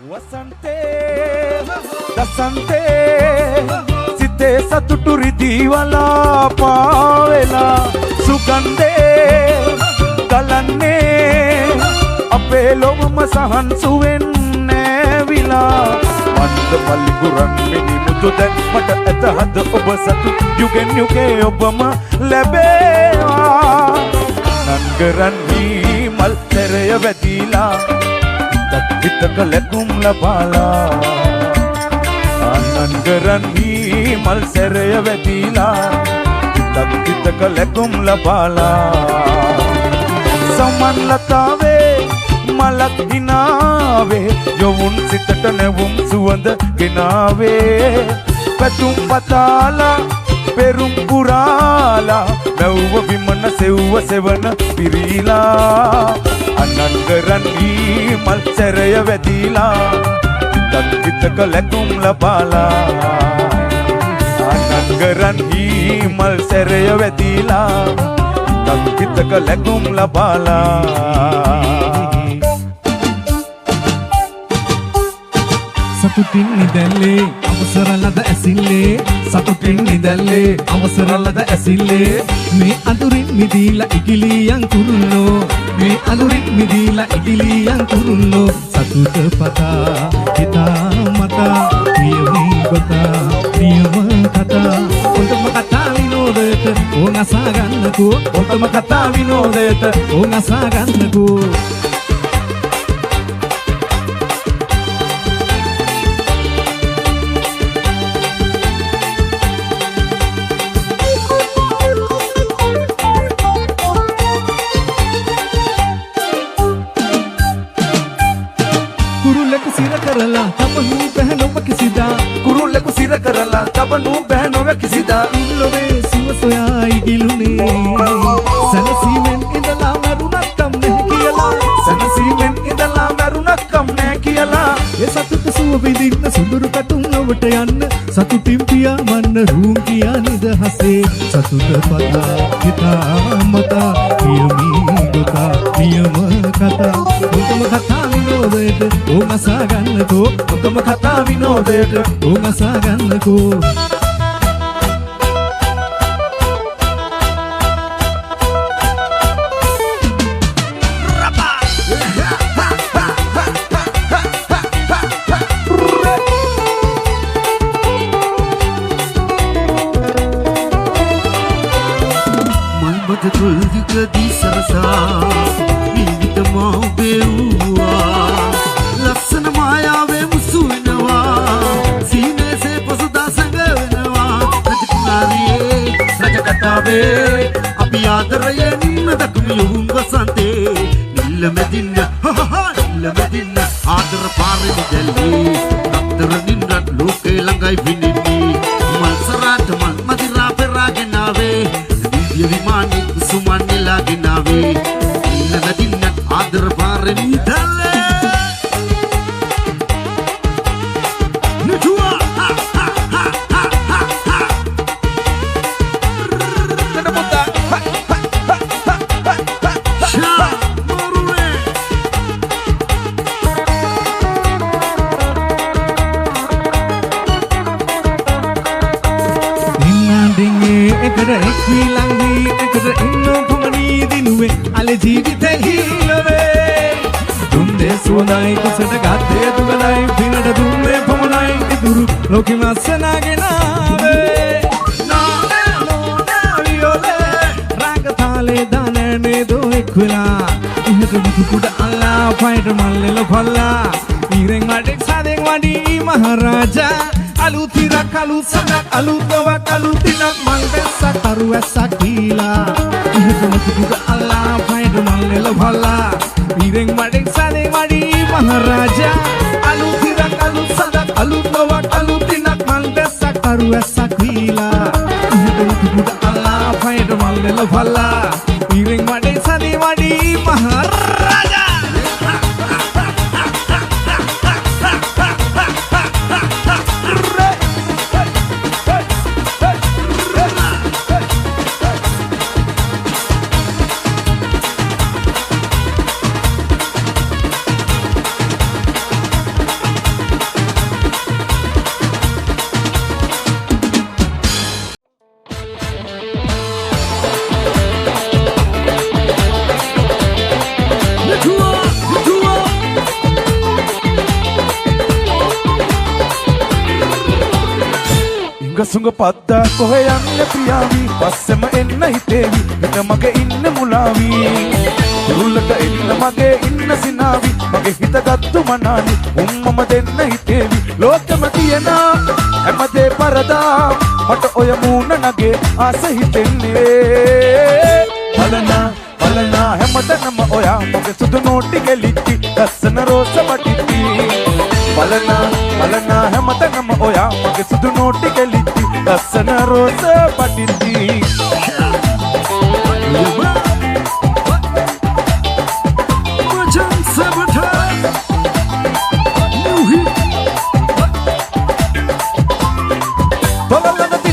වසන්තේ දසන්තේ සිතේ සතුටු රිදීවලා පාවෙලා සුගන්ධේ ගලන්නේ අපේ ලොවම සහන්සුවෙන් නෑවිලා මන්ද පල්ලිගුරන් මිනිමුතු දැන් මට ඇත හද ඔබ සතු යුගෙන් යුගේ ඔබම ලැබේවා නන්ගරන්හි මල් තෙරය වැදිලා විතක ලැබුම් ලබාලා ආනන්දරන්හි මල් සැරය වැදිලා විතක ලැබුම් ලබාලා සමන් ලතාවේ මලක් හිනාවේ යොවුන් සිතට නැවුම් සුවඳ ගෙනාවේ පැතුම් පතාලා පෙරුම් පුරාලා මැව්ව විමන සෙව්ව සෙවන පිරීලා අනන්දරන්හි මල් සැරය වැදිලා විතක ලැබුම් ලබාලා අනන්දරන්හි මල් සැරය වැදිලා විතක ලැබුම් ලබාලා සතුටින් නිදැල්ලේ අවසර ලද ඇසිල්ලේ සතුටින් නිදැල්ලේ අවසර ලද ඇසිල්ලේ මේ අඳුරින් මිදීලා ඉකිලියන් කුරුල්ලෝ මේ අඳුරින් මිදීලා ඉකිලියන් කුරුල්ලෝ සතුට පතා හිතා මතා ප්‍රියමී ගොතා ප්‍රියම කතා ඔතම කතා විනෝදයට ඕන අසා ගන්නකෝ ඔතම කතා විනෝදයට ඕන අසා ගන්නකෝ කුරුල්ලෙකු සිර කරලා තබනු බැහැනොව කිසිදා ඉල්ලොවේ සිව සොයා ඉගිලුනේ සැනසීමෙන් ඉඳලා මරුණක් කම් නැහැ කියලා සැනසීමෙන් ඉඳලා මරුණක් කම් නැහැ කියලා ඒ සතුට සුව විඳින්න සුඳුරු කටුන් ඔබට යන්න සතුටින් පියාඹන්න රූම් කියා නිදහසේ සතුට පතා හිතා මතා ප්‍රියමී ගොතා ප්‍රියම කතා ඔතම කතා විනෝදයට ඕම අසා ගන්නකෝ ඔතම කතා විනෝදයට ඕම අසා ගන්නකෝ තුල්දිකදී සරසා නිවිත මවබෙව්වා ලක්ෂණ මායාවේ මුසු වෙනවා සීනේසේ පසුදා සැඟවෙනවා රජකුමාරියේ රජකතාවේ අපි ආදරයෙන් දකුණු යොවුන් වසන්තේ නිල්ල මැදින්න නිල්ල මැදින්න ආදර පාරේ දෙල්ලි අතර නින්රත් ලෝකේ ළඟයි විනින්නේ මල් සරාට මල් මදිරා පෙරාගෙනාවේ විමානි කුසුමන් නෙලාගෙනාවේ ඉන්න නදින්නත් ආදර පාරෙන් ඉදල්ලේ නුජුවා ජීවිතේ හිලවේ දුන්නේ සුවඳයි කුසට ගත්තේ දුගලයි පිනට දුන්නේ පොමනයි ඉදුරු ලෝකෙ මස්සනාගෙනාවේ නෝනේ රාග තාලේ දානනේ දොෙක් වෙලා ඉහත මුතු කුඩ අල්ලා පයිට මල්ලෙල පල්ලා ඊරෙන් වඩෙක් සාදෙන් වඩී මහරජා අලුතිරක් අලුත් සඳක් අලුත්වක් අලුතිනක් මල් වැස්සක් තරු වැස්සක් දීලා ඉහත මුතු කුඩ අල්ලා පයිට මල්ලෙල පල්ලා ඊරෙන් වඩෙක් සාදෙන් වඩී මහරජා අලුතිරක් අලුත් සඳක් අලුත්වක් අලුතිනක් මල් වැස්සක් තරු වැස්සක් දීලා ඉහත මුතු කුඩ අල්ලා පයිට මල්ලෙල පල්ලා ඊරෙන් වඩෙක් සාදෙන් වඩී මහරජා සුඟ පද්දා කොහෙ යන්නේ ප්‍රියාවි පස්සෙම එන්න හිතේවි හිත මගේ ඉන්න මුලාවි දුරුලට එන්න මගේ ඉන්න සිනාවි මගේ හිත ගත්තු මනාලි උම්මම දෙන්න හිතේවි ලෝකෙම තියෙන හැමදේ පරදා මට ඔය මූණ නගේ ආස හිතෙන්නේ බලනා හැමතැනම ඔයා මගේ සුදු නෝටි ගෙලිච්චි ලස්සන රෝස වටිච්චි බලනා හැමතැනම ඔයා මගේ සුදු නෝටි ගෙලිච්චි ලස්සන රෝස වටිච්චි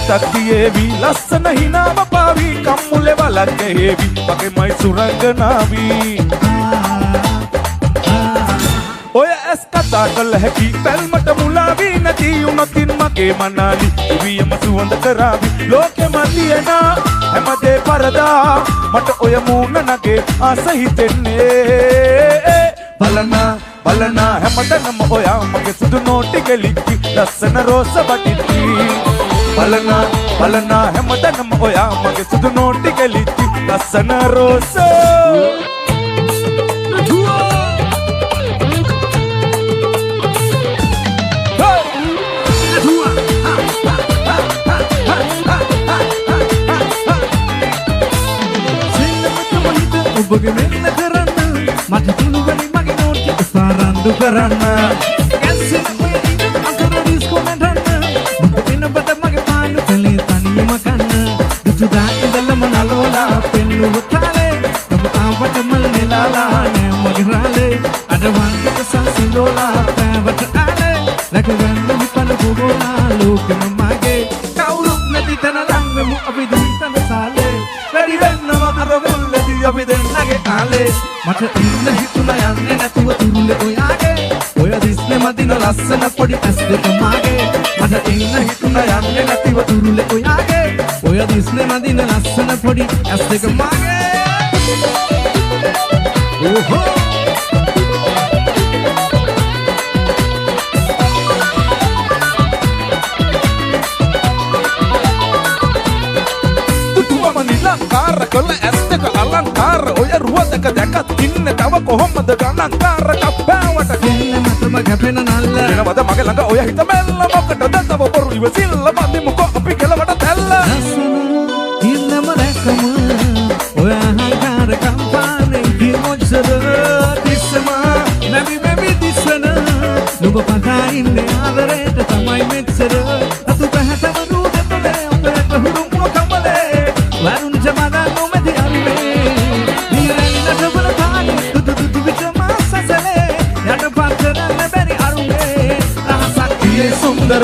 තක්තියේවි ලස්සන හිනාව පාවි කම්මුලේ වලක් හේවි මගේ මයි සුරංගනාවි ඔය ඇස් කතා කළ හැකි පැල්මට මුලාවි නැති උනොතින් මගේ මනාලි ඉවියම සුවඳ කරාවි ලෝකෙම තියෙන හැමදේ පරදා මට ඔය මූණ නගේ ආස හිතෙන්නේ බලනා හැමතැනම ඔයා මගේ සුදු නෝටි ගෙලිච්චි ලස්සන රෝස වටිච්චි බලනා හැමතැනම ඔයා මගේ සුදු නෝටි ගෙලිච්චි ලස්සන රෝස ඔබගේ මෙන්න කරන්න මට පුළුවනි මගේ නෝටි සාරන්දු කරන්න ගැස්සින ඔය ඉන්න අතර ඩිස්කෝ නටන්න එන බඩ මගේ පානු කලේ තනියම කන්න දුතුදා ඉඳලම නලෝලා පෙන්නුව තාලේ ඔබ ආවට මල් නෙලාලා නෑ මගේ රාලේ අඩවන්ට සංසිඳෝලා පැවට ආලේ රැකගන්න විපන ගෝලා ලෝකෙම මගේ කවුරුත් නැති තන ළඟම අපි දිතන සාලේ වැඩි වෙන්නම කරගොල්ලදී අපි දෙන්නගේ ආලේ මට ඉන්න හිතුණා යන්නේ නැතුව තුරුලේ ඔයාගේ ඔය දිස්නේ මදින ලස්සන පොඩි ඇස් දෙක මාගේ මට ඉන්න හිතුණා යන්නේ නැතිව තුරුලේ ඔයාගේ ඔය දිස්නේ මදින ලස්සන පොඩි ඇස් දෙක මාගේ ඕහෝ නිලංකාර කළ ඇස් දෙක අලංකාර ඔය රුව දෙක දැකත් ඉන්න තව කොහොමද ගණන්කාර කප්පෑවට කෙල්ල මතම කැපෙන නල්ල එනවද මගේ ළඟ ඔය හිත මෙල්ල මොකටද තව බොරු ඉවසිල්ල බඳිමුකෝ අපි කෙලවට තැල්ල ඉන්නම රැකම ඔය අහංකාර කම්පානේ කිමොච්චර තිස්සම නැවි දිස්සන නුඹ පතා ඉන්නේ ආදරේට තමයි මෙච්චර අතු පැහැටම නූදෙතේ අපේට හුරුම් මොකමලේ වරුන් ජමදා නොමැති අල්ලේ දීරෙන් නටවල තානේ දුදු විචම සසලේ යට පතරන්න බැරි අරුමේ රහසක් දියේ සුන්දර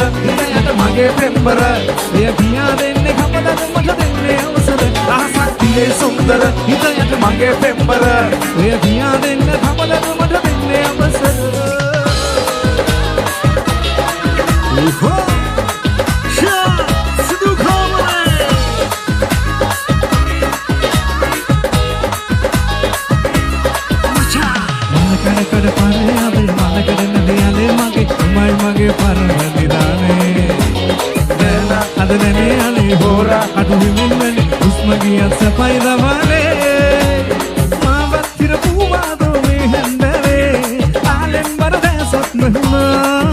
යට මගේ පෙම්බර එය කියා දෙන්නේ කවදද මට දෙන්නේ අවසර රහසක් දියේ සුන්දර යට මගේ පෙම්බර එය කියා දෙන්නේ කවදද මට දෙන්නේ අවසර කඩ පාරේ ආවේ මලකඩ නදියාලේ මගේ උමයි මගේ පරමදිදානේ දැන අද නැනේ අනේ හොරා අඩු හිමින් වෙන්නේ උස්ම ගියත් සපයි දවනේ මාවත් තිරපුවාදෝ මේ හැන්දවේ ආලෙන් බර දැසත් නුනා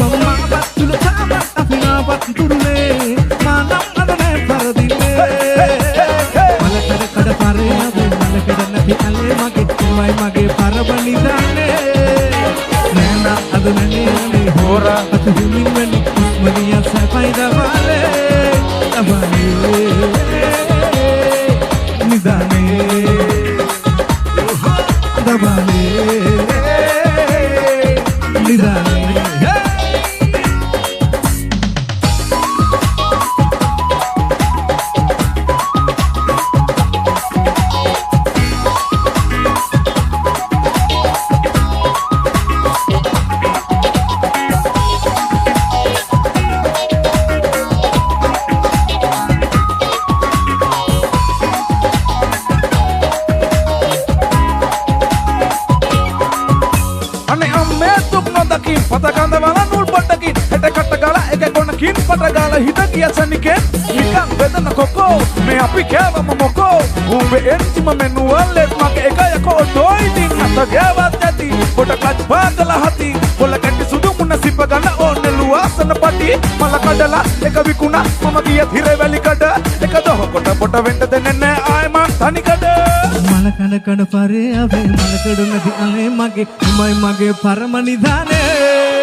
මම්මාවත් තුල තාමත් අපිනාවත් තුරුනේ මානම් අද නැ පරදින්නේ මලකඩ කඩ පාරේ ආවේ මලකඩ නදියාලේ මගේ උමයි මගේ පරමදිදානේ නෑන අද නැනේ අනේ හොරා අතු හිමින් වෙන්නේ උස්ම ගියත් සපයි දවනේ නිදානේ දබානේ නිදානේ අනේ අම්මේ දුක් නොදකින් පත කඳ වල නූල් පොට්ටකින් හෙට කට ගල එක කොන කින් පටගාලා හිට ගිය සනිකෙන් නිකන් බෙදන කොකෝ මේ අපි කෑවම මොකෝ උඹේ එන්තිම මෙනුවල්ලෙත් මගේ එක යකෝ ඩොයිදින් අත ගෑවත් ඇති පොට කච් පාදලා හති පොල කැටි සුදු මුණ සිප ගන්න ඕනේ ලුවාසන පටි මල කඩලා එක විකුණා මම ගියත් හිරේ වැලි කඩ එක දොහකොට පොට වෙන්න දෙන්නේ නෑ ආය මං තනි කඩ මල කඩ කඩ පරේ අවේ මල කඩ නැති අනේ මගේ උඹයි මගේ පරම නිදානේ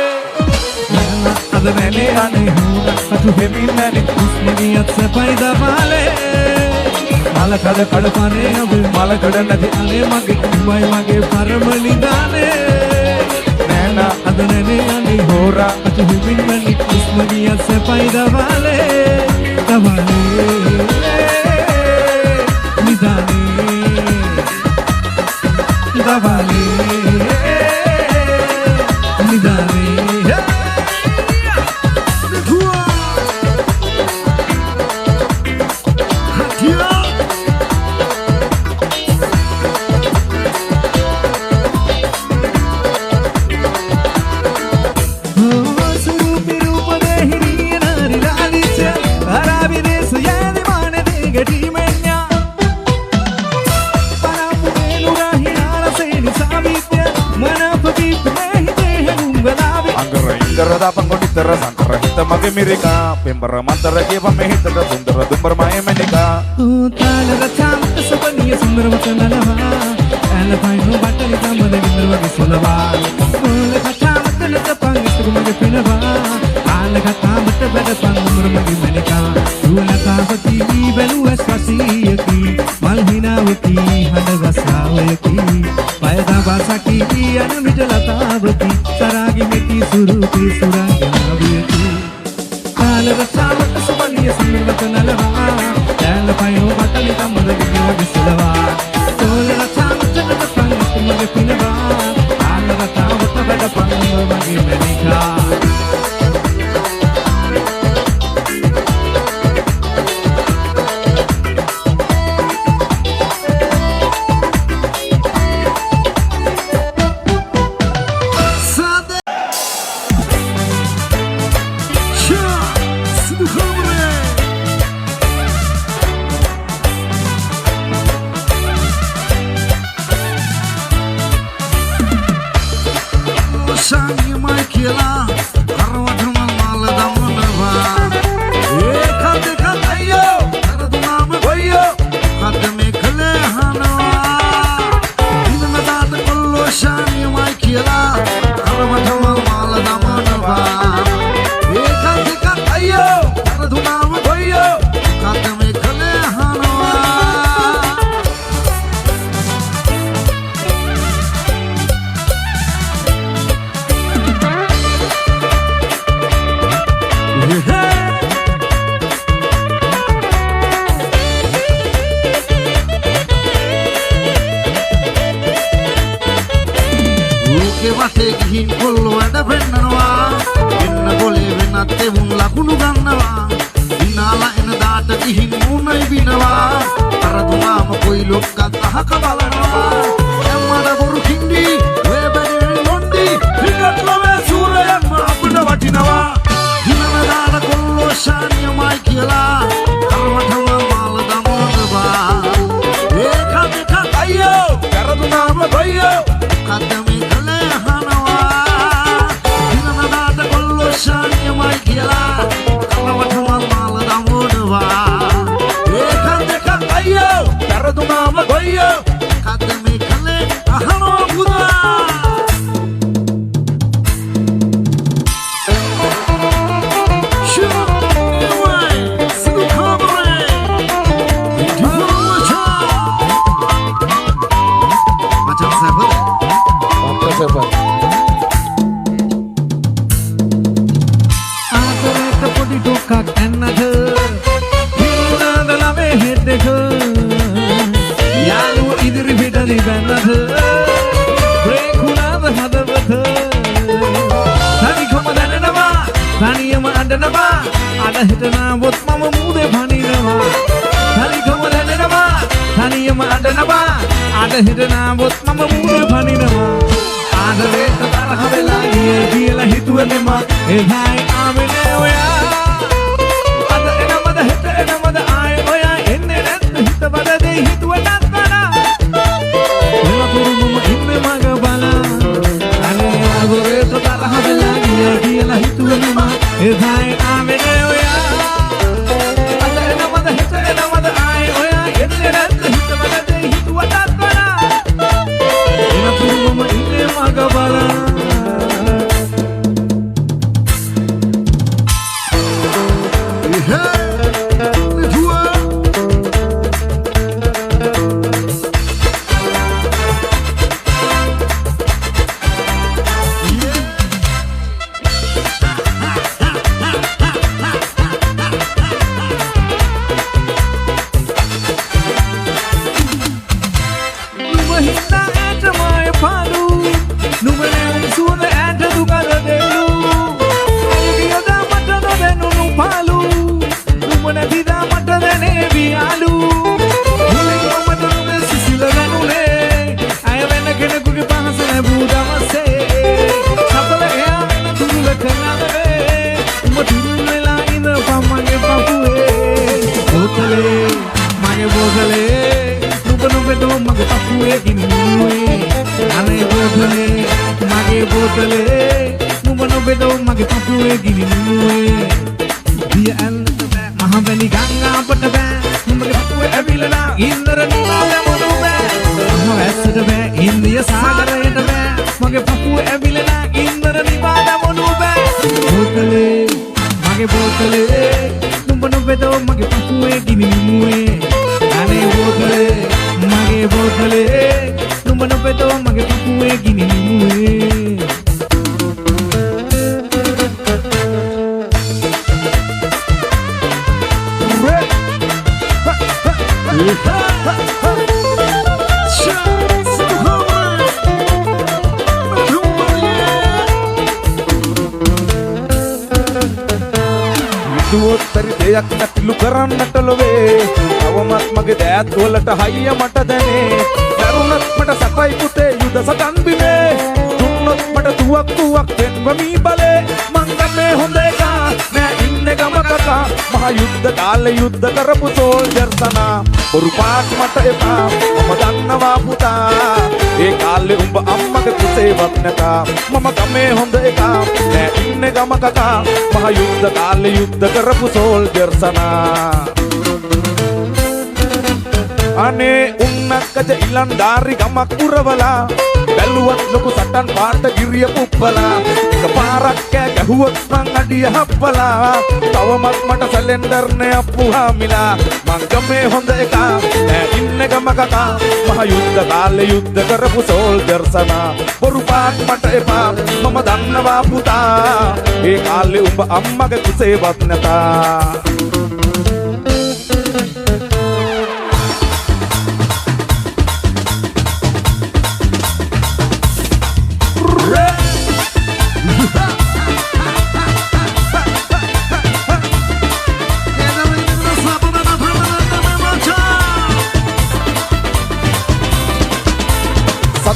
අද නැනේ අනේ හුණා අතු හෙමින්නනේ කුස්මනියත් සපයි දපාලේ මල කඩ කඩ පරේ අවේ මල කඩ නැති අනේ මගේ උඹයි මගේ පරම නිදානේ නෑනා අද නැනේ අනේ හොරා අතු හෙමින්නනේ කුස්මනියත් සපයි දපාලේ පංගොඩිතර සන්තර හිත මගේ මිරිකා පෙම්බර මන්තර කියව මේ හිතට සුන්දර දුම්බර මය මැනිකා තාලර චාමක සුබනිය සුන්දර වචනලවා ඇල පයින්ු බටලි තමද විඳර වගේ සොලවා ඕල කතාමත නත පංගිස්තුක මගේ පිනවා ආල කතාමත බඩ පංගුමර මගේ මැනිකා දුලතාවති බැලුවස් වසීයකි මල් හිනාවකි හඬ රසාවයකි පයදා වාසකි යන මිජලතාවකි සරාගි මෙති සුරුපි සුරංගනාවියකි තාලර චාමක සුබනිය සුන්දර වචනලවා ඇල පයින්ු බටලි තමද විඳර වගේ සොලවා ඕල කතාමත නත පංගිස්තුක මගේ පිනවා ආල කතාමත බඩ පංගුමර මගේ මැනිකා වටේ ගිහින් කොල්ලෝ වැඩ පෙන්නනවා වෙන්න බොලේ වෙනත් එවුන් ලකුණු ගන්නවා විනාලා එන දාට ගිහින් මුණයි බිනවා අර දුනාම කොයි ලොක්කත් අහක බලනවා එම්මඩ බොරු කින්ඩි වේ බැරි නොන්ඩි ක්‍රිකට් ලවේ සූරයන්ම අපිට වටිනවා දිනන දාන කොල්ලෝ ශානියමයි කියලා කරවටම මාල දමනවා ඒක දෙක අයියෝ කර දුනාම ගොයියෝ කද්දම ශානියමයි කියලා කලවටම මාල දමනවා ඒකත් දෙකක් අයියෝ කරදුනාම ගොයියෝ කද්ද මේ කලේ අහනවා පුදා හිටනා වොත් මම මූදේ පනිනවා තනිකම දැනෙනවා තනියම අඬනවා අඬ හිටනා වොත් මම මූදේ පනිනවා ආදරේට තරහ වෙලා ගියේ කියලා හිතුවනේ මම එහායි ආවෙන්නේ ඔයා හිතුවටත් වඩා එලතුරුම ඉන්නේ මග බලා අනේ ආගොරේට තරහ වෙලා ගියා කියලා හිතුවනම එදායි ආවෙද ඔයා අද එනවද හිත එනවද ආයේ ඔයා එන්නේ නැද්ද හිතවලද හිතුවටත් වඩා එලතුරුම ඉන්නේ මග බලා නැතිලු කරන්නට ලොවේ තවමත් මගේ දෑත් වලට හයිය මට දැනේ දරුණත් මට සැපයි පුතේ යුද සටන් බිමේ දුන්නොත් මට තුවක්කුවක් පෙන්වමී බලේ මං ගමේ හොඳ එක නෑ ඉන්නේ ගම කකා මහ යුද්ධ කාලේ යුද්ධ කරපු සෝල්ජර් සනා බොරු පාත් මට එපා මම දන්නවා පුතා ඒ කාලේ උඹ අම්මගේ කුසේවත් නැතා මම ගමේ හොඳ එක නෑ ඉන්නේ ගම කකා මහ යුද්ධ කාලේ යුද්ධ කරපු සෝල්ජර් සනා අනේ උන්නක්කජ ඉලන්දාරි ගමක් පුරවලා බැලුවත් ලොකු සටන් පාට ගිරිය පුප්පලා එකපාරක් කෑ ගැහුවොත් මං අඩිය හප්පලා තවමත් මට සැලෙන්ඩර් නේ අප්පුහා මිලා මං ගමේ හොඳ එක නෑ ඉන්නේ ගම කකා මහ යුද්ධ කාලේ යුද්ධ කරපු සෝල්ජර් සනා බොරු පාත් මට එපා මම දන්නවා පුතා ඒ කාලේ උඹ අම්මගේ කුසේවත් නැතා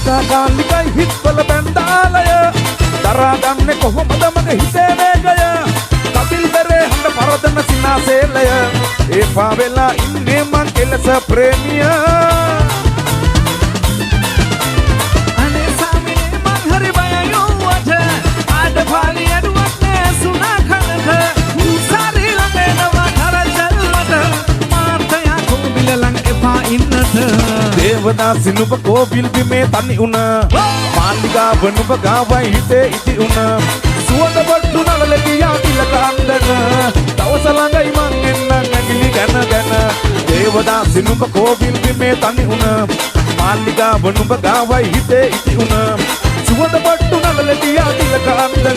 සදාකාලිකයි හිත්වල බැන්දාලය දරාගන්නේ කොහොමද මගේ හිතේ වේගය කපිල් බරේ හඬ පරදන සිනාසේලය ඒ පාවෙලා ඉන්නේ මං කෙලස ප්‍රේමිය අනේ සාමිනේ මං හරි බයයි ඔව්වට ආඩ පාලි අඩුවක් නෑ සුනා කනට උසාරි ළඟේනවා කරජල්වට මාර්තයා කොබිල ළඟ එපා ඉන්නට දේවදාසි නුඹ කෝවිල් බිමේ තනි උන මාලිගාව නුඹ ගාවයි හිතේ ඉති උන සුවඳ බඩු නලල ගියා තිලක අන්දන දවස ළඟයි මං එන්න නැගිලි ගැන ගැන දේවදාසි නුඹ කෝවිල් බිමේ තනි උන මාලිගාව නුඹ ගාවයි හිතේ ඉති උන සුවඳ බඩු නලල ගියා තිලක අන්දන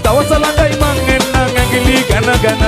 දවස ළඟයි මං එන්න නැගිලි ගැන ගැන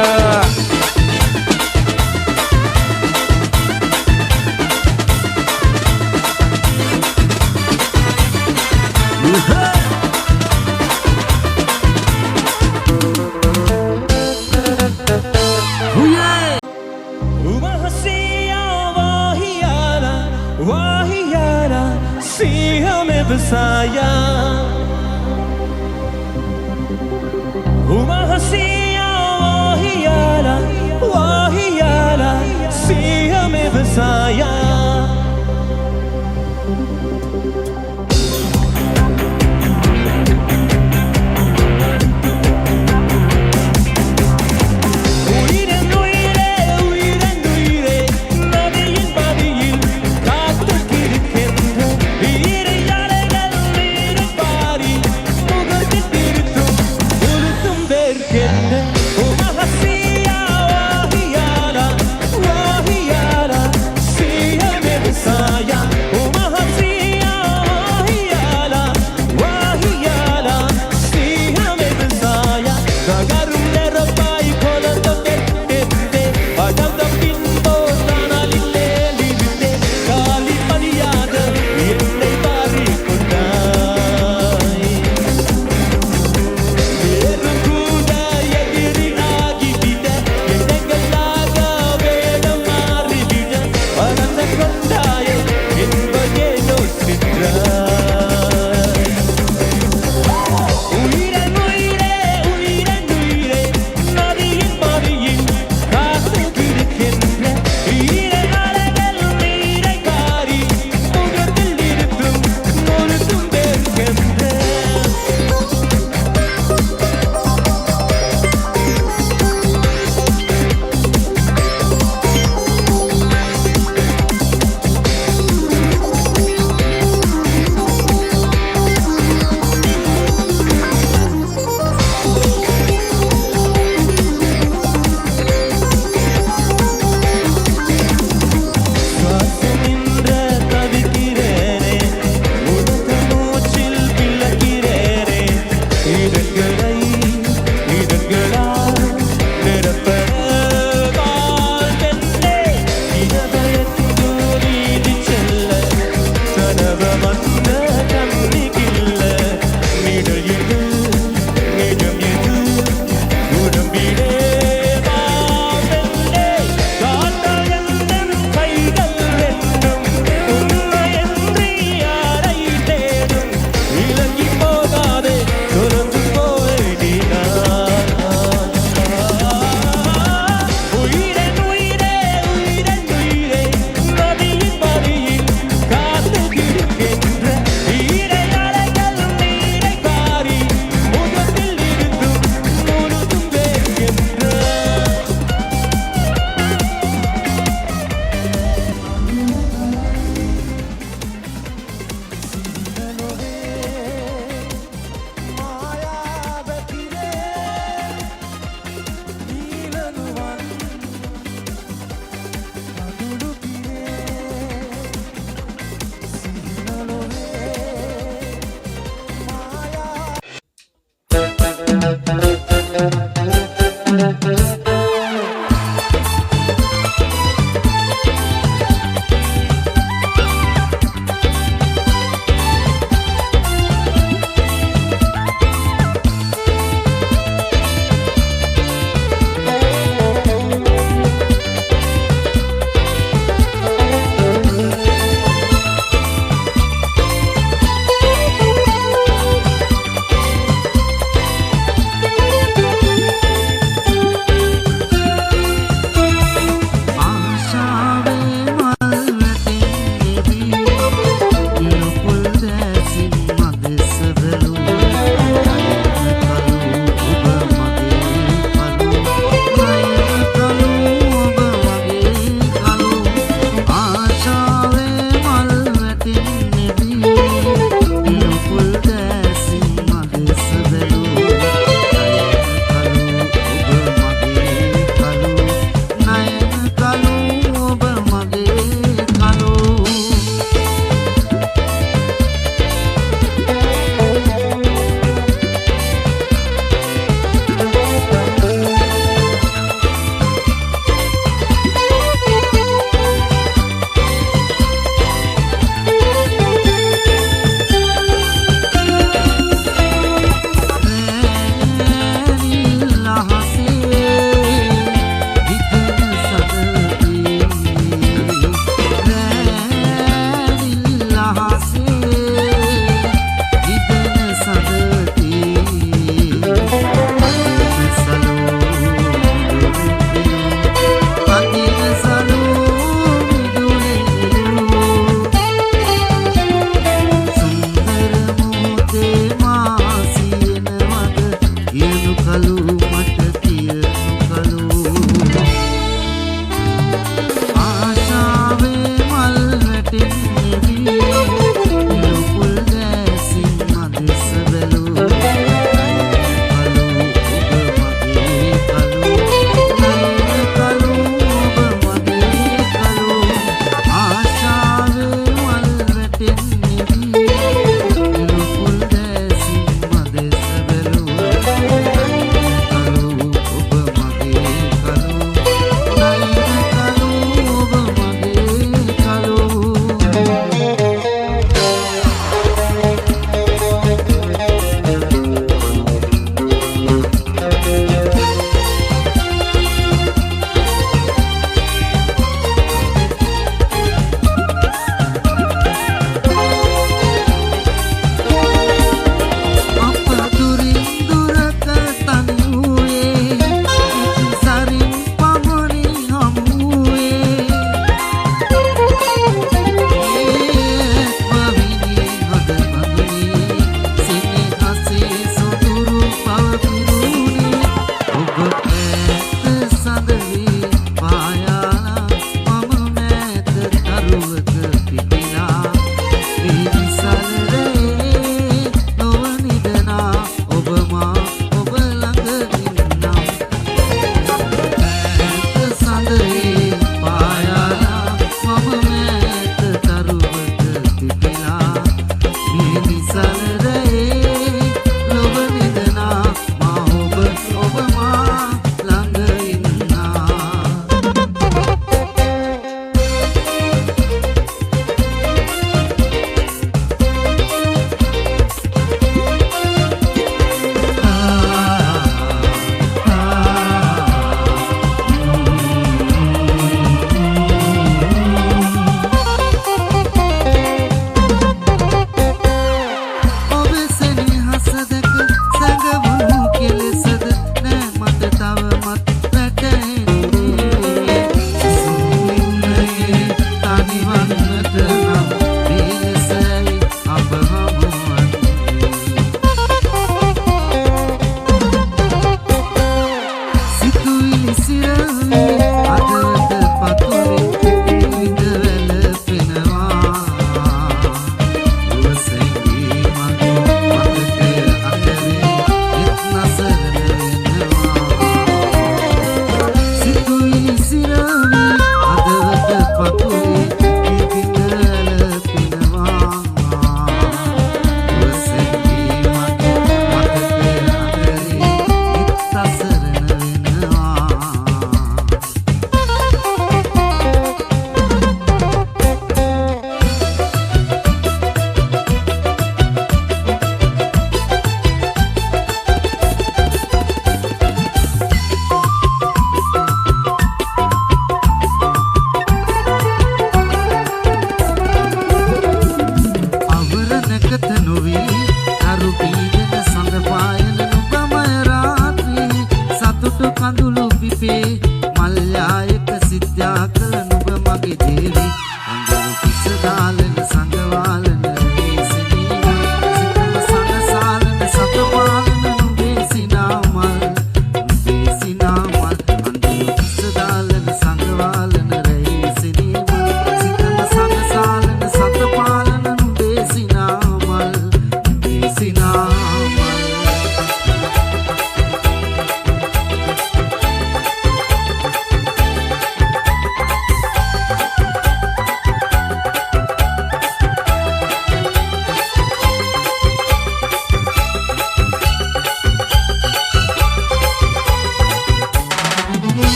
Wahiara, see him ever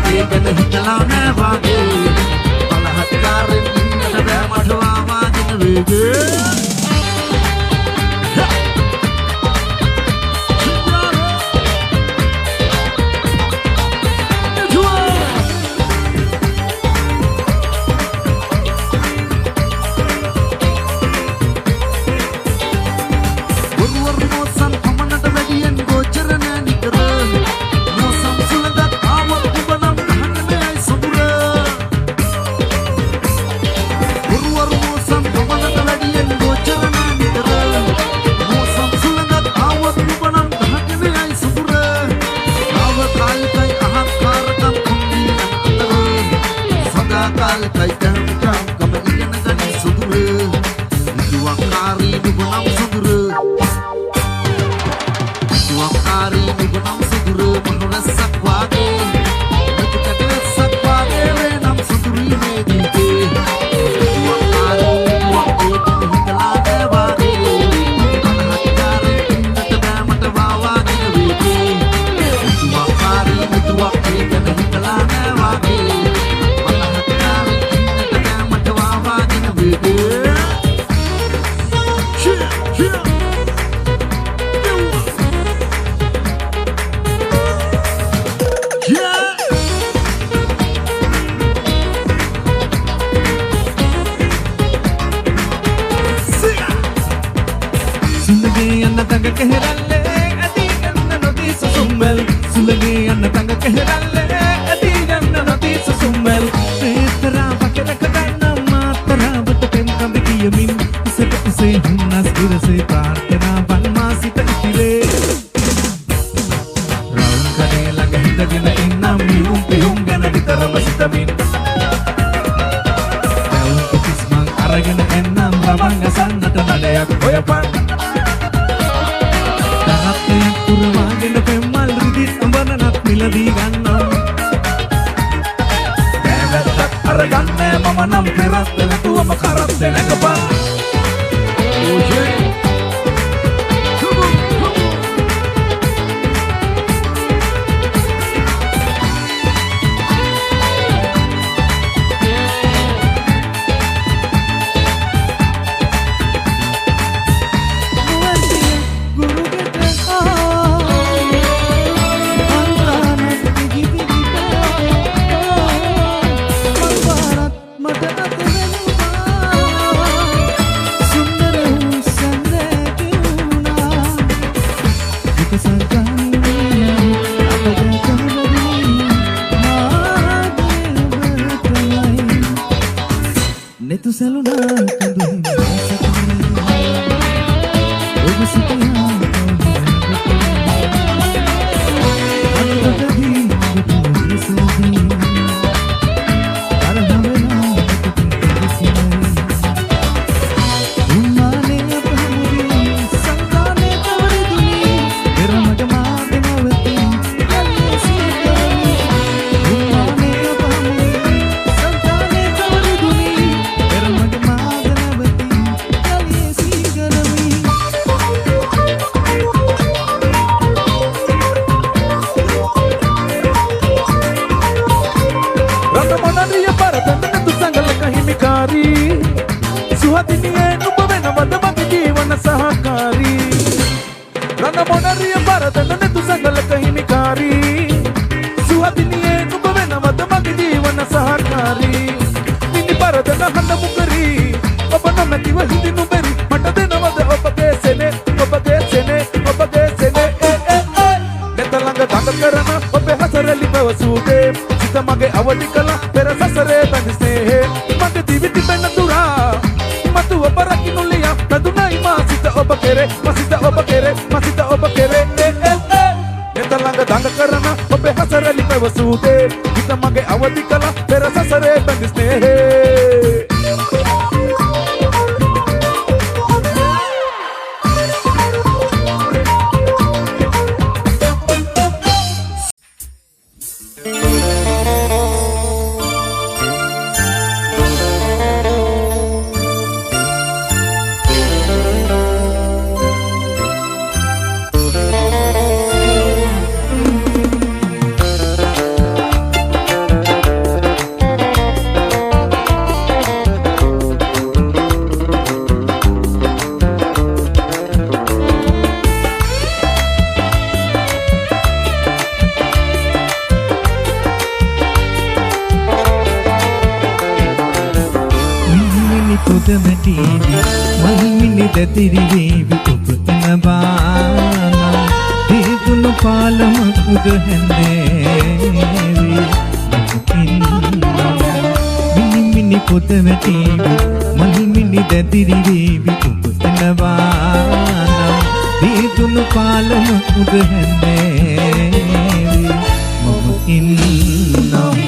ඒ ගැන හිතලා නෑ වාගේ බලහත්කාරෙන් ඉන්නට බෑ මට වාවාගෙන වේගේ මැටීවි මල් මිනි දැතිරි වේවි ඔබ එන බානම් දීතුණු පාලමක් උඩ හැන්දේවි මිනි මිනි පොත මැටීවි මල් මිනි දැතිරි වේවි ඔබ එන බානම් දීතුණු පාලමක් උඩ හැන්දේවි මම ඉන්නම්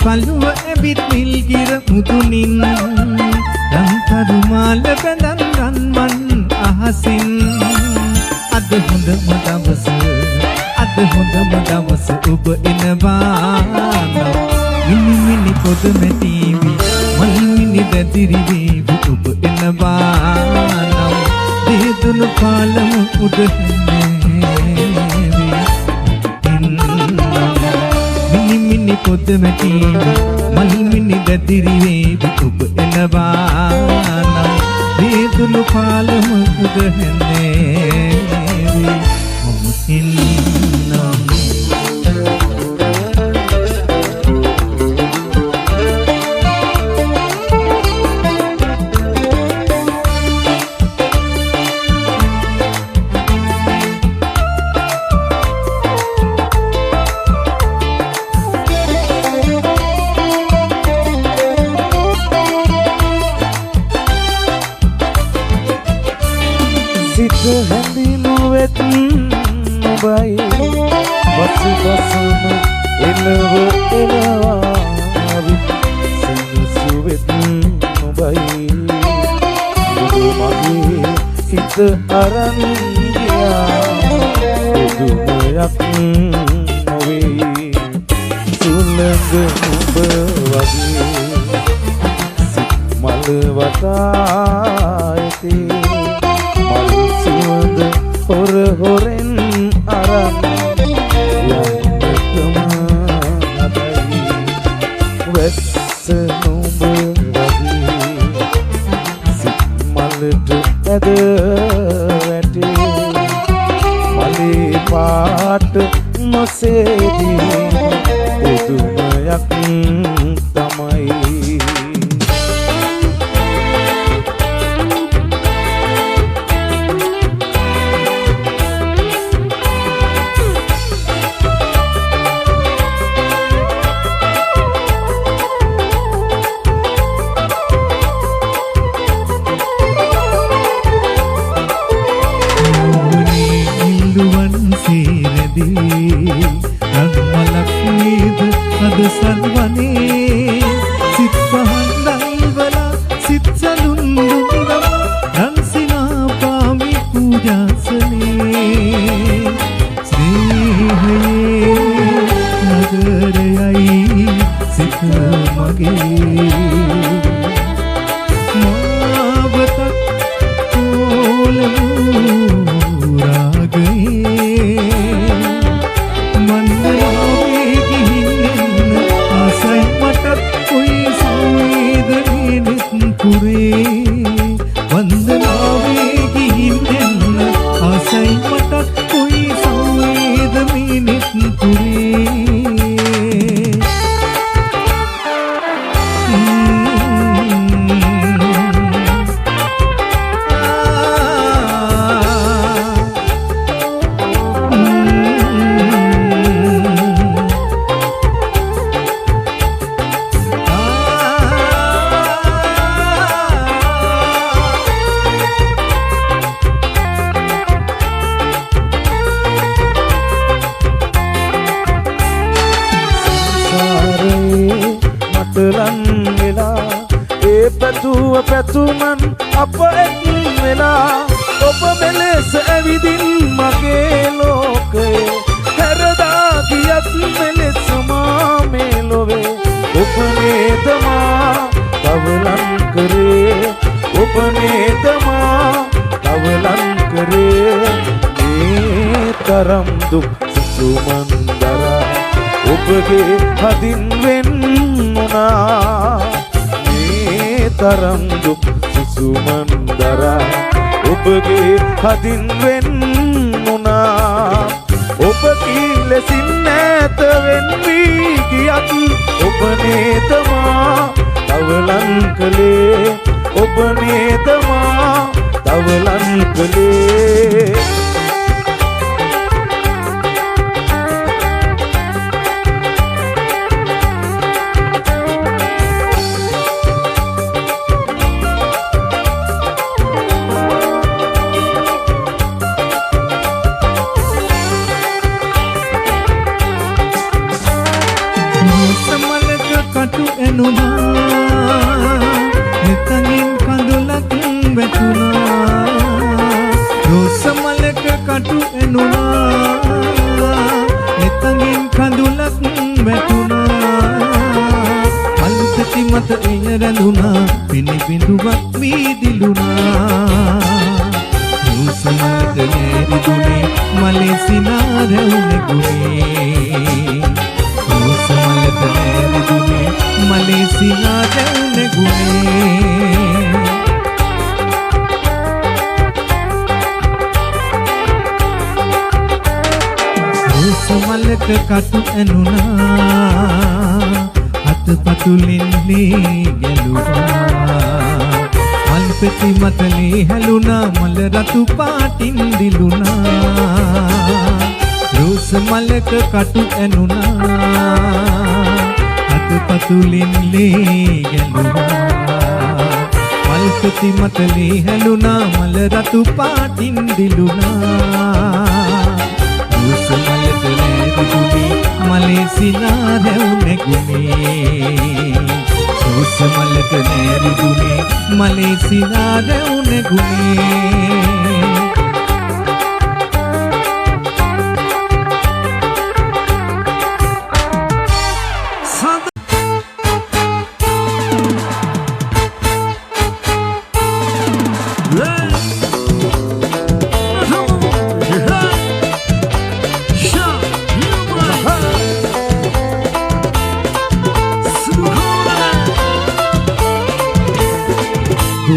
පළුව ඇබිත් මිල්ගිර මුතුනින් රන්තරුමාල බැඳන් රන්මන් අහසින් අද හොඳම දවස ඔබ එනවානම් මිනි මිනි පොද මැටීවි මල් මිනි දැතිරි වේවි ඔබ එනවානම් දේදුණු පාලම උඩ හැන්දේවි මිනි පොද මැටීවි මල් මිනි දැතිරි වේවි ඔබ එනවානම් දේදුණු පාලම උඩ හැන්දේවි මම ඉන්නම් හැඳිනුවෙත් නොබයි වසුවසම එනවාවි සිනසුවෙත් නොබයි බුදු මගේ හිත අරන් ගියා බුදුමයක් නොවේ සුළඟ නුඹ වගේ සිත් මල වටායතේ හොර හොරෙන් අරන් යන්නටම නැතයි වැස්ස නුඹ වගේ සිත් මලට ඇද වැටේ මලේ පාට නොසේදී පුදුමයක් තමයි රන්මලක් නේද අද සල්වනේ සිත් පහන්දල් වල සිත් සලුන් දුන්දම රන්සිනා පාමි පූජාසනේ ස්නේහයේ නගරයයි සිත මගේ මාවතක් කොලමු රාගයේ වන්දනාවේ ගිහින් එන්න ආසයි මට කොයි සංවේදනේ නෙත් පුරේ පැතුමන් අප එක් වෙලා ඔබ මෙලෙස ඇවිදින් මගේ ලෝකයේ හැරදා ගියත් මෙලෙස මා මේ ලොවේ ඔබ නේදමා තවලන් කරේ ඔබ නේදමා තවලන් කරේ මේ තරම් දුක් සුමන්දරා ඔබගේ හදින් වෙන්නුනා මේ තරම් දුක් සුමන්දරා ඔබගේ හදින් වෙන්නුනා ඔබ කීලෙසින් නැත වෙන් වී ගියත් ඔබ නේතමා තවලන් කලේ ඔබ නේතමා තවලන් කලේ කටු එනුනා නෙතනින් කඳුලක් වැටුණා රෝසමලක කටු එනුනා නෙතනින් කඳුලක් වැටුණා පල්පති මත එය රැඳුණා පිනි බිඳුවක් වීදිලුණා රෝසමලක නෑරිදුනේ මලේ සිනාරවුනේ ගුනේ රෝසමලක නෑරිදුනේ මලේ සිනාරවුනේ ගුනේ රෝසමලක කටු ඇනුනා අතපතුලින් ලී ගැලුවා මල් පෙති මතලේ හැලුණා මල රතු පාටින් දිලුණා රෝසමලක කටු ඇනුනා අතපතුලින් ලී ගැලුවා මල් පෙති මතලේ හැලුණා මල රතු පාටින් දිලුණා රෝසමලක නෑරිදුනේ මලේ සිනාරවුනේ ගුනේ රෝසමලක නෑරිදුනේ මලේ සිනාරවුනේ ගුනේ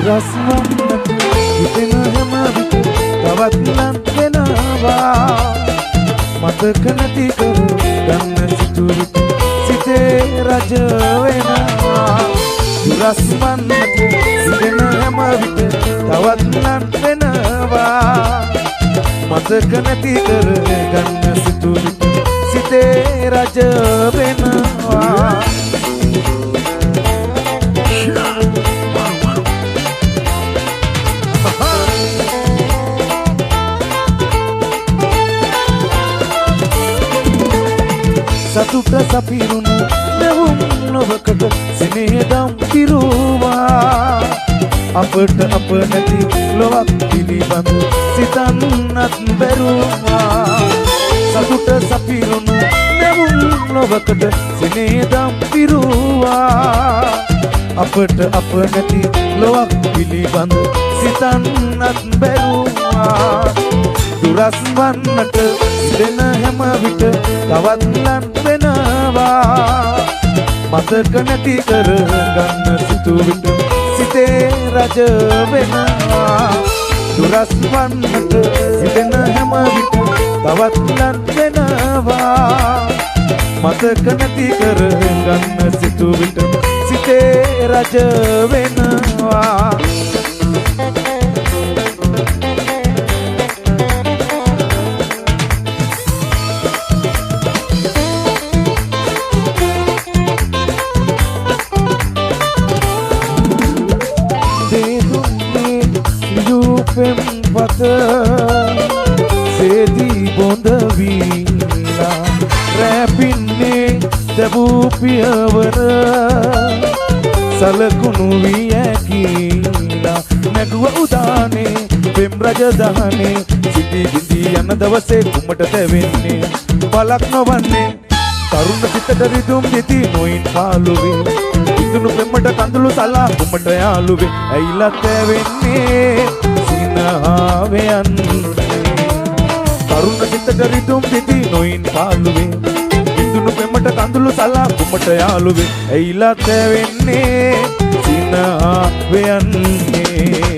දුරස්වන්නට හිතෙන හැම විට තවත් නම් වෙනවා මතක නැති කර ගන්න සිතුවිලි සිතේ රජ වෙනවා දුරස්වන්නට හිතෙන හැම විට තවත් නම් වෙනවා මතක නැති කර ගන්න සිතුවිලි සිතේ රජ වෙනවා සතුට සපිරුණු නැවුම් නොවකට සිනේදම් පිරුවා අපට අප නැති ලොවක් පිළිබඳ සිතන්නත් බැරුවා සතුට සපිරුණු නැවුම් නොවකට සිනේදම් පිරුවා අපට අප නැති ලොවක් පිළිබඳ සිතන්නත් බැරුවා දුරස් වන්නට දෙන හැම විට තවත් ලන් වෙනවා මතක නැති කර ගන්න සිතුවිලි සිතේ රජ වෙනවා දුරස් වන්නට දෙන හැම විට තවත් ලන් වෙනවා මතක නැති කර ගන්න සිතුවිලි සිතේ රජ වෙනවා පෙම්පත සේදී බොඳ වීලා රැපින්නේ තැබූ පියවර සලකුණු වී ඇකීලා නැගුව උදානේ පෙම් රජදහනේ සිටි බිඳී යන දවසේ කුමට තැවෙන්නේ පලක් නොවන්නේ තරුණ සිතට රිදුම් දෙති නොයින් පාළුවේ ඉදුණු පෙම්මට කඳුළු සලා කුමට යාළුවේ ඇයිලා තැවෙන්නේ සිනහාවේ යන්නේ තරුණ සිතට රිදුම් දිදී නොයින් පාළුවේ ඉඳුණු පෙමට කඳුළු සලා කුමට යාළුවේ ඇයිලා තැවෙන්නේ සිනා වෙයන්නේ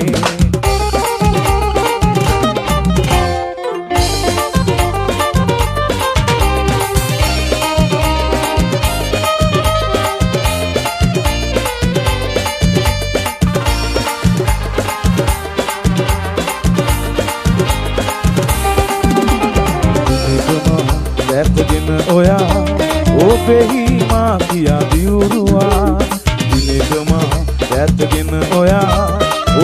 දැක්කගෙන ඔයා ඔබෙහි මා කියා දියුරුවා දිනෙකම දැක්කගෙන ඔයා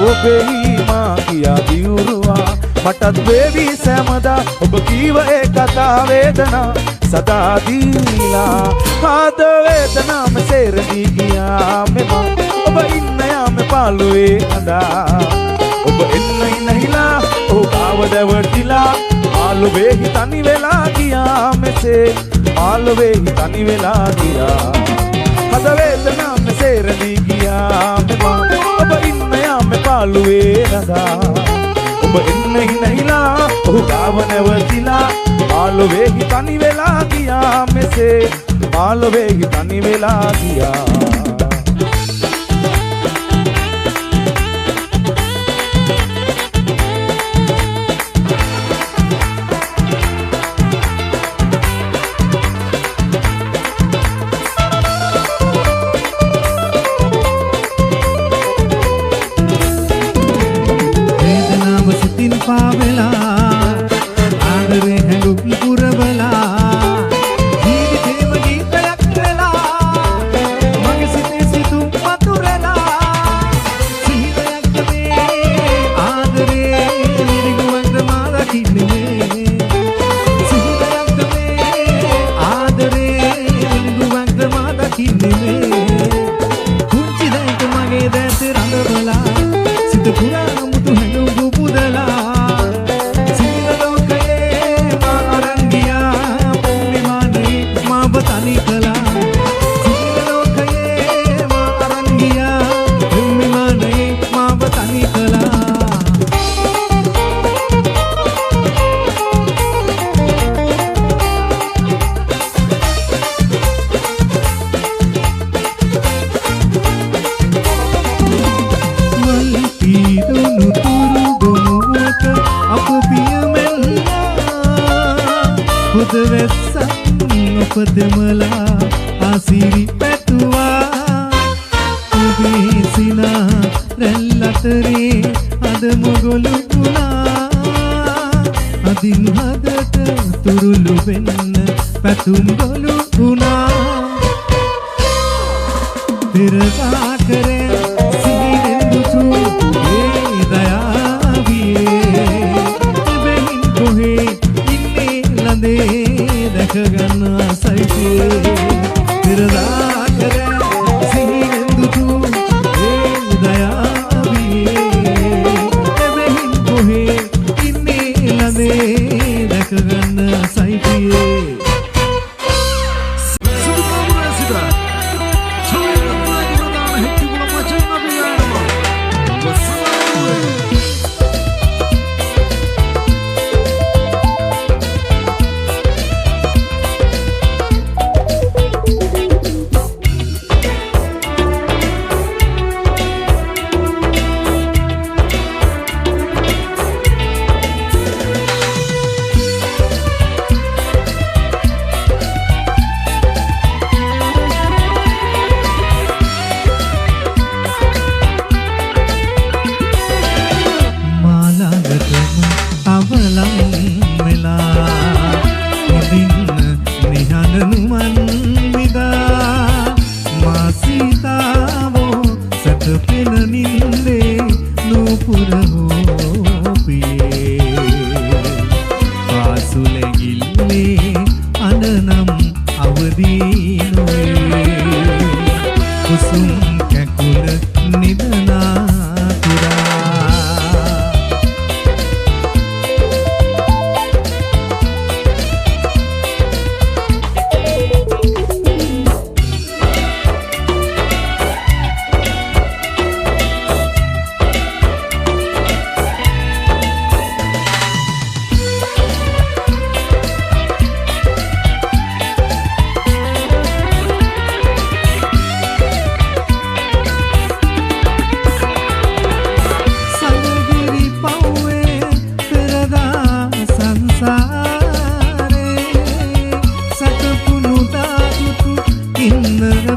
ඔබෙහි මා කියා දියුරුවා මටත් වේවි සෑමදා ඔබ කීව ඒ කතා වේදනා සදා දීලා ආද වේදනා මෙසේරදී ගියා මෙම ඔබ ඉන්න යාම පාළුවේ අඳා ඔබ එන්න නැහිලා ඔබ ආවදවටිලා ආලුවේ තනි වෙලා ගියා මෙසේ ආලුවේ තනි වෙලා ගියා හද වේදනා මෙසේ රැඳී ගියා මෙම ඔබ ඉන්න යාම පාලුවේ රඳා ඔබ එන්න නැහිලා ඔහු ගාව නැවතිලා ආලුවේ තනි වෙලා ගියා මෙසේ ආලුවේ තනි වෙලා ගියා පාවෙලා ආදරේ හැඟුම් පුරවලා ජීවිතේම ගීතයක් වෙලා මගේ සිතේ සිතුම් වතුරලා සිහිනයක් මේ ආදරේ නිරිගුවන්ට මා දකින්නේ සිහිනයක් මේ ආදරේ නිරිගුවන්ට මා දකින්නේ කුංචි දැක මගේ දැස රඳවලා සිත පුරා මුතු හැඟුම් පුදලා तनी कला लोकये मां अरंगिया हिम्मा नहीं मां बतानी कला वल्पी दोनु तुरु गोमुक अपुपिय मेल्ला खुद वैसा पदमला आसिरी पैतुआ उबे सिना रल्लतरे अद मुगुलु पुला अदिन हदत तुरुलु बेन्न पैतुम गोलु पुना तिरका करे सीनेंदु तू ये दयाविए बेहिन कोहे इन्ने लंदे देख गन्ना सैते तिरदा करे सीनेंदु तू ये दयाविए बेहिन कोहे इन्ने लंदे देख गन्ना सैते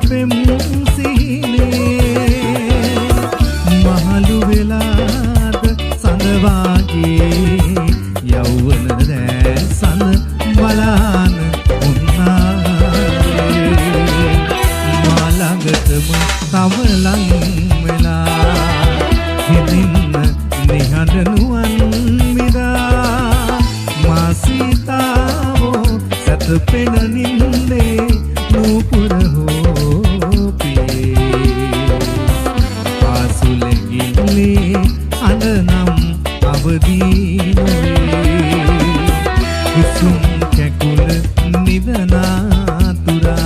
පෙම් සීනේ මහලු වෙලාද සඳවාගේ යෞවන දැ සඳ බලාන උන්නාගේ මාළඟටම තවලං වෙලා හිඳින්න නිහඬනුවන් මිදා මාසිතාවෝ සැතපෙන නින්දේ නූපුර හෝපේ පාසුලගිල්ලේ අඳනම් අවදීනුවේ කුසුම් කැකුල නිදනාතුරා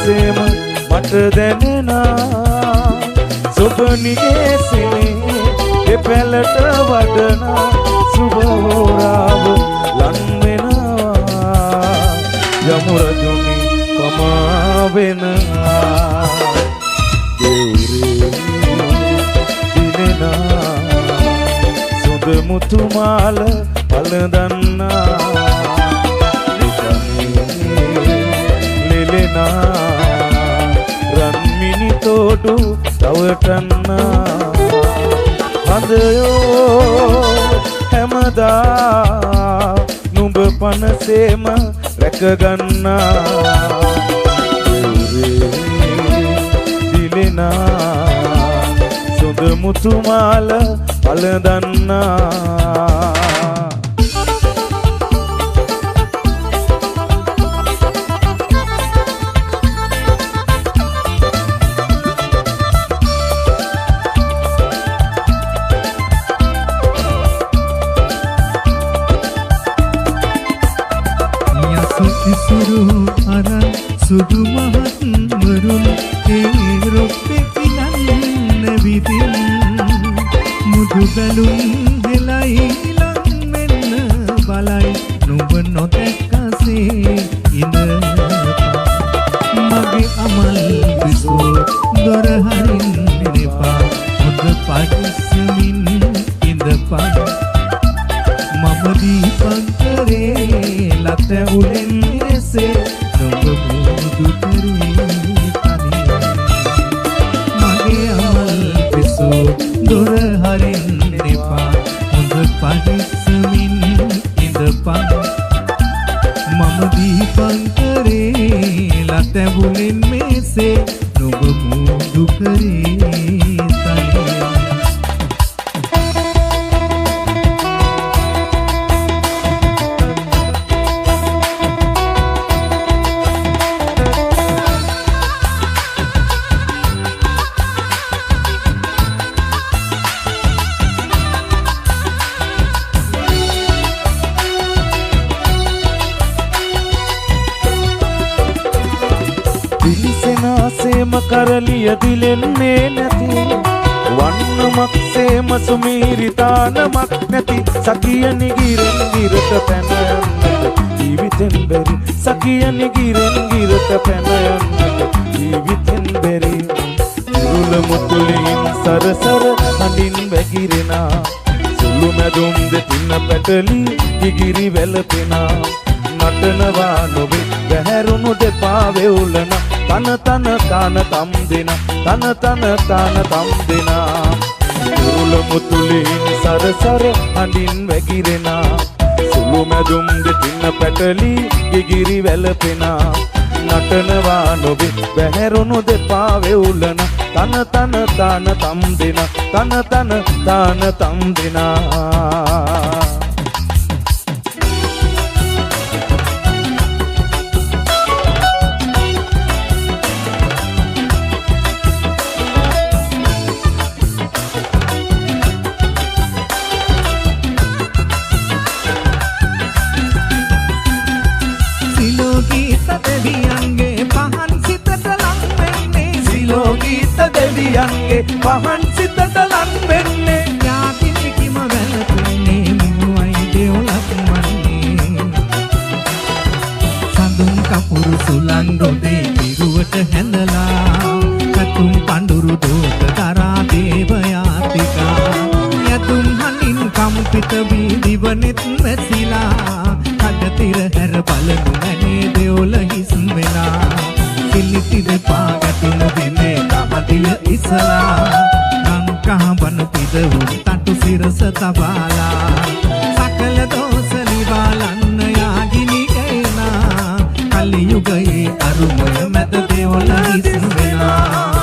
සේම මට දැනෙනා සොබනිගේ සිනේ දෙපැලට වඩනා සුබෝරාව ලන් වෙනවා යමුරජුනි පමා වෙනවා දෙවුරේ දිනෙනා සුද මුතුමාල පලඳන්නා රන්මිනි තෝඩු තවටන්නා හදයෝ හැමදා නුඹ පනසේම රැකගන්නා දිලෙනා සොඳ මුතුමාල පලඳන්නා සුරු අරන් සුදු මහත් වරුන් ඒ රොප්පෙකි නන්න විදින් මුදු බැලුම් හෙලයි ලං වෙන්න බලයි නුඹ නොදැක්කසේ ඉඳපා මගේ අමල් විසෝ දොර හරින්න එපා හොඳ පරිස්සමින් ඉඳපා මම දීපංකරේ ලත උලෙන් එසේ නුඹ මුදු කරේ තනිය මගේ අමල් පිසෝ දොර හරින්න එපා හොඳ පරිස්සමින් ඉඳපන් මම දීපංකරේ ලත උලෙන් මෙසේ නුඹ මුදු කරේ තනිය දිලිසෙනාසේම කරලිය දිලෙන්නේ නැති වන්නමක් සේම සුමීරිතානමක් නැති සකිය නිගිරෙන් ගිරට පැන යන්නට ජීවිතෙන් බැරි සකිය නිගිරෙන් ගිරට පැන යන්නට ජීවිතෙන් බැරි ඉරුල මුතුලින් සරසර හඬින් වැగిරෙනා සුළු මැදුම් දෙතින්න පැටලි ඉගිරි වැළපෙනා නටනවා නොවේ බැහැරුණු දෙපා වෙවුලන තන තන කාන තම් දෙන තන තන කාන තම් දෙන ඉරුල මුතුලින් සරසර හඬින් වැగిරෙනා සුළු මැදුම් දෙතින්න පැටලි ඉගිරි වැළපෙනා නටනවා නොවේ බැහැරුණු දෙපා වෙවුලන තන තන කාන තම් දෙන තන තන කාන තම් දෙනා සිලෝගී තදවියන්ගේ පහන් සිතට ලං වෙන්න ලෝකීත දෙවියන්ගේ පහන් සිතට ලං වෙන්නේ ඥාතිනි කිම වැළපෙන්නේ මිනුවයි දෙව්ලක් වන්නේ සඳුන් කපුරු සුලං රොදේ පිරුවට හැඳලා කතුම් පඳුරු දෝත දරා දේව යාතිකා යතුම් හඳින් කම්පිත බීදිවනෙත් වැසිලා කඩතිර හැර බලනු නැනේ දෙව්ල හිස් වෙලා කිලිටි දෙපා ගැටුන දිනේ කමදිල ඉසලා ලංකා බන පිදවුන් තටු සිරස තබාලා සකල දෝස නිවාලන්න යාගිනි ගේනා කලි යුගයේ අරුමය මැද දෙවොල හිස් වෙලා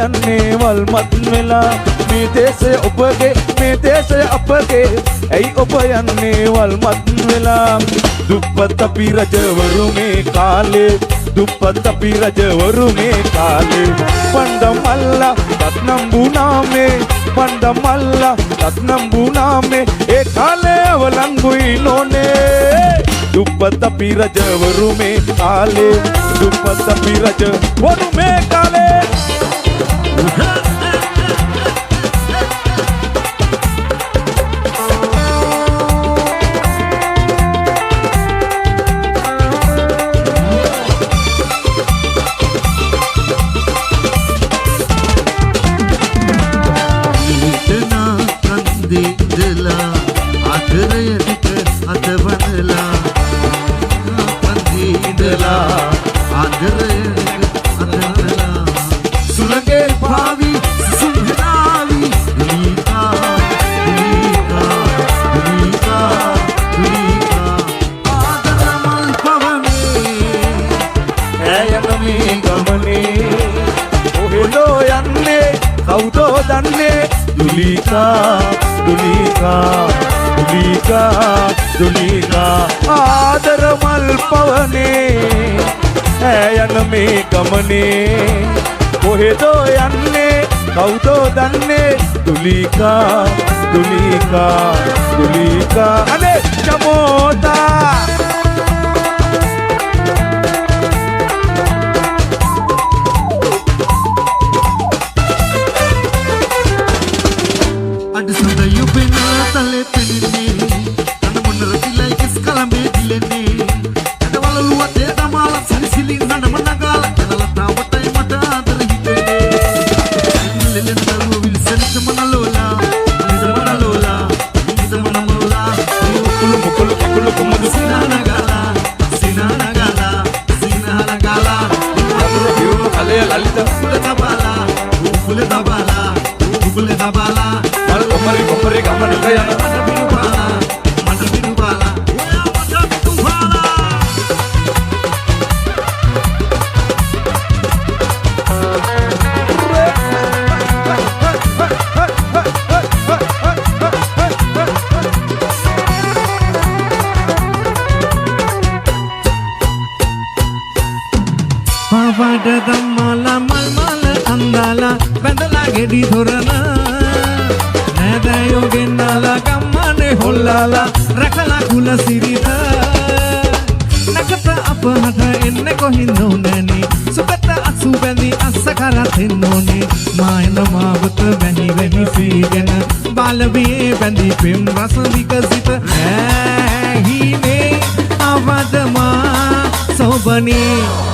යන්නේ වල්මත් වෙලා මේ දේශය ඔබගේ මේ දේශය අපගේ ඇයි ඔබ යන්නේ වල්මත් වෙලා දුප්පත් අපි රජවරු මේ කාලේ දුප්පත් අපි රජවරු මේ කාලේ පණ්ඩමල්ලා රත්නම්බු නාමේ පණ්ඩමල්ලා රත්නම්බු නාමේ ඒ කාලේ අවලංගුයි නෝනේ දුප්පත් අපි රජවරු මේ කාලේ දුප්පත් අපි රජවරු මේ කාලේ දුලීකා ආදර මල් පවනේ ඈ යන මේ ගමනේ කොහෙදෝ යන්නේ කවුදෝ දන්නේ දුලීකා අනේ චමෝතා අඩසඳයු පෙනා තලේ පෙනෙන්නේ අන මොනර දිලයි කිස් කලමේ දිලෙන්නේ අඩවලලුව තේ දමාල සනිසිලින් නඩම නගාල කනල තාවටයි මට ආදර හිතෙන්නේ ලෙලෙන් දරුව විල්සන් තමනලෝලා නිදමනලෝලා මුකුළු කොමද සිනානගාලා කලේ ලලිත උකුල දබාලා කොමරි ගමන යන මට බිනුපාලා පාපට දම්මාලා මල් අන්දාලා බැඳලා ගෙඩි තොරන නෑදෑයෝ ගෙන්නාලා ගම්මානේ හොල්ලාලා රැකලා කුල සිරිත නැකත අපහට එන්නේ කොහින්ද නැනේ සුබත අසු බැඳි අස්ස කරත් එන්නෝනේ මායන මාවත වැහි සීගෙන බාලවියේ බැඳි පෙම් රස විකසිත හීනේ අවදමා සොබනේ